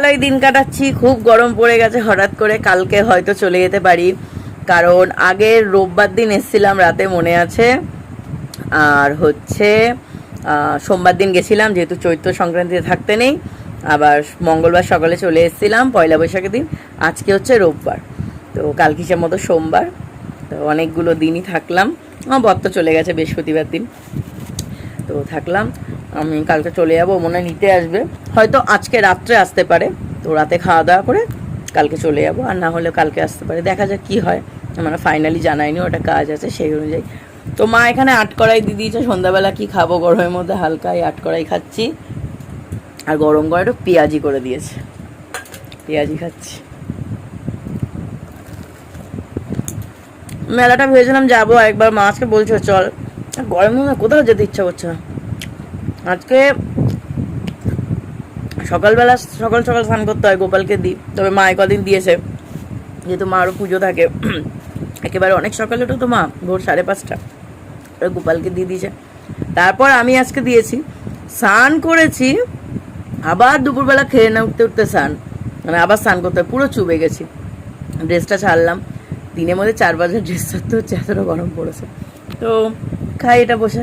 ভালোই দিন কাটাচ্ছি। খুব গরম পড়ে গেছে হঠাৎ করে, কালকে হয়তো চলে যেতে পারি, কারণ আগের রোববার দিন এসেছিলাম রাতে, মনে আছে। আর হচ্ছে সোমবার দিন গেছিলাম, যেহেতু চৈত্র সংক্রান্তিতে থাকতে নেই। আবার মঙ্গলবার সকালে চলে এসেছিলাম পয়লা বৈশাখের দিন। আজকে হচ্ছে রোববার, তো কাল কিসের মতো সোমবার, তো অনেকগুলো দিনই থাকলাম। আমার বর তো চলে গেছে বৃহস্পতিবার দিন, তো থাকলাম। আমি কালকে চলে যাবো, মনে হয় নিতে আসবে, হয়তো আজকে রাত্রে আসতে পারে। তো রাতে খাওয়া দাওয়া করে কালকে চলে যাবো, আর না হলে কালকে আসতে পারে, দেখা যাক কী হয়। মানে ফাইনালি জানাইনি, ওটা কাজ আছে সেই অনুযায়ী। তো মা এখানে আটকড়াই দিয়ে দিয়েছে। সন্ধ্যাবেলা কি খাবো, গরমের মধ্যে হালকা এই আটকড়াই খাচ্ছি, আর গরম করে একটু পেঁয়াজি করে দিয়েছে, পেঁয়াজি খাচ্ছি। মেলাটা ভেবেছিলাম যাবো একবার, মা আজকে বলছো চল, গরমের মধ্যে কোথাও যেতে ইচ্ছা করছে না। আজকে সকালবেলা সকাল সকাল স্নান করতে হয়, গোপালকে দিই, তবে মা কদিন দিয়েছে, যেহেতু মারও পুজো থাকে একেবারে অনেক সকালে ওঠো তো মা, ভোর 5:30, গোপালকে দিয়ে দিয়েছে। তারপর আমি আজকে দিয়েছি, স্নান করেছি, আবার দুপুরবেলা খেয়ে না উঠতে উঠতে স্নান, মানে আবার স্নান করতে হয়, পুরো চুবে গেছি। ড্রেসটা ছাড়লাম, দিনের মধ্যে 4 বাজার ড্রেস ছাড়তে হচ্ছে, এতটা গরম পড়েছে। তো খাই এটা বসে,